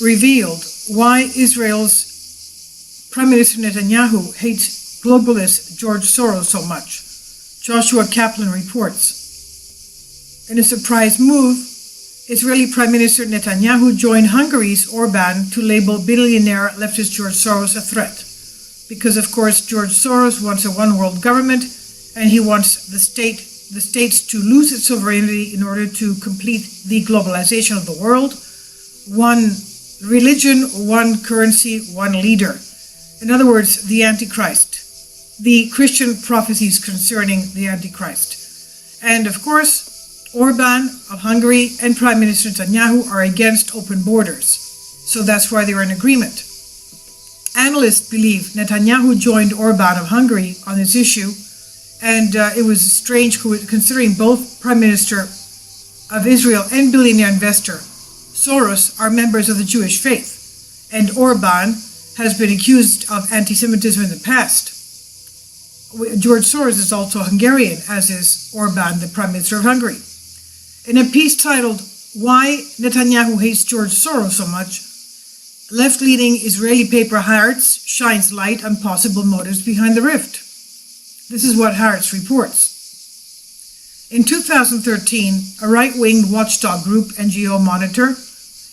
revealed why Israel's Prime Minister Netanyahu hates globalist George Soros so much. Joshua Kaplan reports. In a surprise move, Israeli Prime Minister Netanyahu joined Hungary's Orban to label billionaire leftist George Soros a threat. Because, of course, George Soros wants a one-world government, and he wants the states to lose its sovereignty in order to complete the globalization of the world. One religion, one currency, one leader. In other words, the Antichrist. The Christian prophecies concerning the Antichrist. And of course, Orban of Hungary and Prime Minister Netanyahu are against open borders. So that's why they're in agreement. Analysts believe Netanyahu joined Orban of Hungary on this issue, and it was strange considering both Prime Minister of Israel and billionaire investor Soros are members of the Jewish faith, and Orban has been accused of anti-Semitism in the past. George Soros is also Hungarian, as is Orban, the Prime Minister of Hungary. In a piece titled, "Why Netanyahu Hates George Soros So Much," left-leaning Israeli paper Haaretz shines light on possible motives behind the rift. This is what Haaretz reports. In 2013, a right-wing watchdog group, NGO Monitor,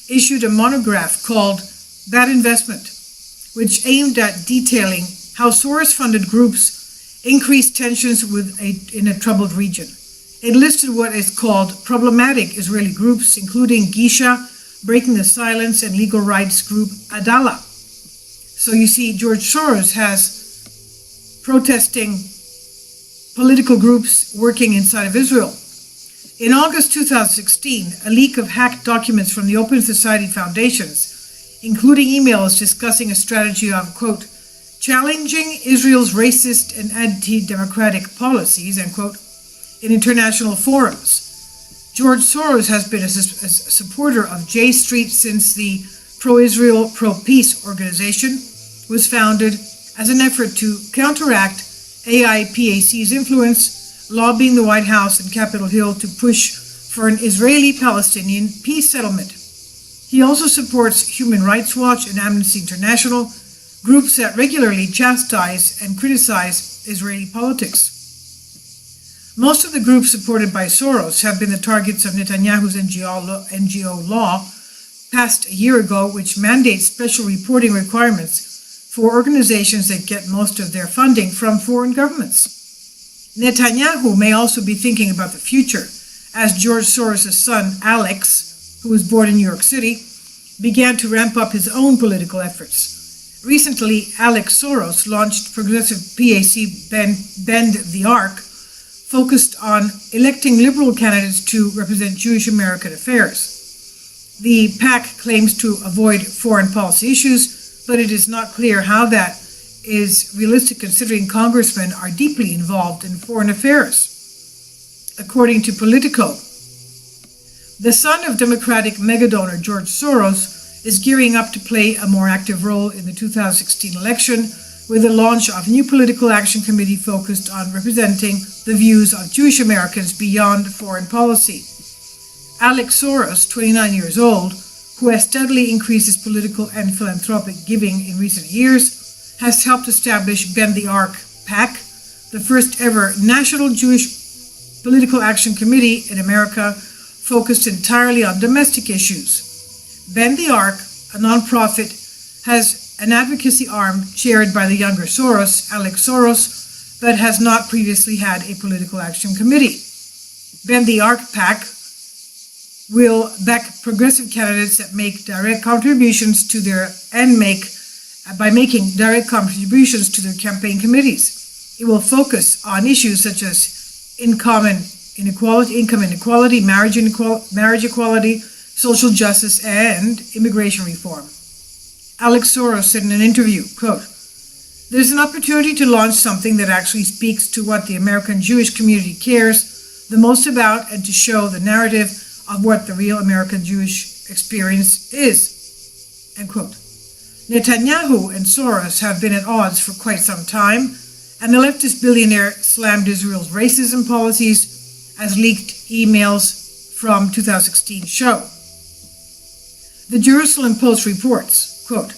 issued a monograph called Bad Investment, which aimed at detailing how Soros-funded groups increased tensions in a troubled region. It listed what is called problematic Israeli groups, including Gisha, Breaking the Silence, and legal rights group Adala. So you see, George Soros has protesting political groups working inside of Israel. In August 2016, a leak of hacked documents from the Open Society Foundations, including emails discussing a strategy of, quote, challenging Israel's racist and anti-democratic policies, end quote, in international forums. George Soros has been a supporter of J Street since the pro-Israel, pro-peace organization was founded as an effort to counteract AIPAC's influence, lobbying the White House and Capitol Hill to push for an Israeli-Palestinian peace settlement. He also supports Human Rights Watch and Amnesty International, groups that regularly chastise and criticize Israeli politics. Most of the groups supported by Soros have been the targets of Netanyahu's NGO law passed a year ago, which mandates special reporting requirements for organizations that get most of their funding from foreign governments. Netanyahu may also be thinking about the future, as George Soros' son, Alex, who was born in New York City, began to ramp up his own political efforts. Recently, Alex Soros launched progressive PAC Bend the Arc, focused on electing liberal candidates to represent Jewish American affairs. The PAC claims to avoid foreign policy issues, but it is not clear how that is realistic considering congressmen are deeply involved in foreign affairs. According to Politico, the son of Democratic megadonor George Soros is gearing up to play a more active role in the 2016 election with the launch of a new political action committee focused on representing the views of Jewish Americans beyond foreign policy. Alex Soros, 29 years old, who has steadily increased his political and philanthropic giving in recent years, has helped establish Bend the Arc PAC, the first ever national Jewish political action committee in America focused entirely on domestic issues. Bend the Arc, a nonprofit, has an advocacy arm chaired by the younger Soros, Alex Soros, but has not previously had a political action committee. Bend the Arc PAC will back progressive candidates that make direct contributions to by making direct contributions to their campaign committees. It will focus on issues such as income inequality, marriage equality, social justice, and immigration reform. Alex Soros said in an interview, quote, "There's an opportunity to launch something that actually speaks to what the American Jewish community cares the most about and to show the narrative of what the real American Jewish experience is," end quote. Netanyahu and Soros have been at odds for quite some time, and the leftist billionaire slammed Israel's racism policies, as leaked emails from 2016 show. The Jerusalem Post reports, quote,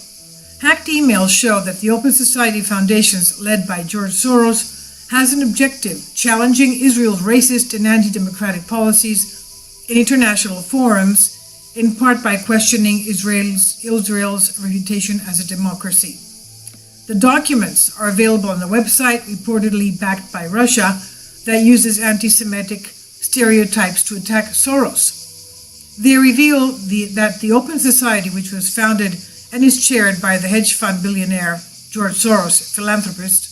hacked emails show that the Open Society Foundations, led by George Soros, has an objective challenging Israel's racist and anti-democratic policies in international forums, in part by questioning Israel's reputation as a democracy. The documents are available on the website, reportedly backed by Russia, that uses anti-Semitic stereotypes to attack Soros. They reveal that the Open Society, which was founded and is chaired by the hedge fund billionaire George Soros, philanthropist,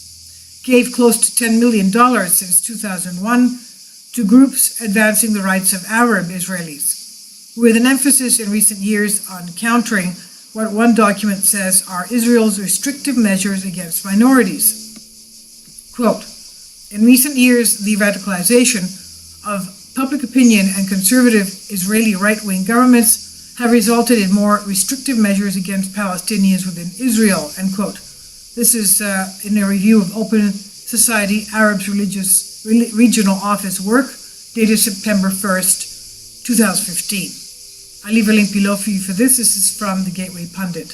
gave close to $10 million since 2001 to groups advancing the rights of Arab Israelis, with an emphasis in recent years on countering what one document says are Israel's restrictive measures against minorities. Quote, in recent years, the radicalization of public opinion and conservative Israeli right-wing governments have resulted in more restrictive measures against Palestinians within Israel, end quote. This is in a review of Open Society Arab's Regional Office work dated September 1st, 2015. I leave a link below for you for this. This is from the Gateway Pundit.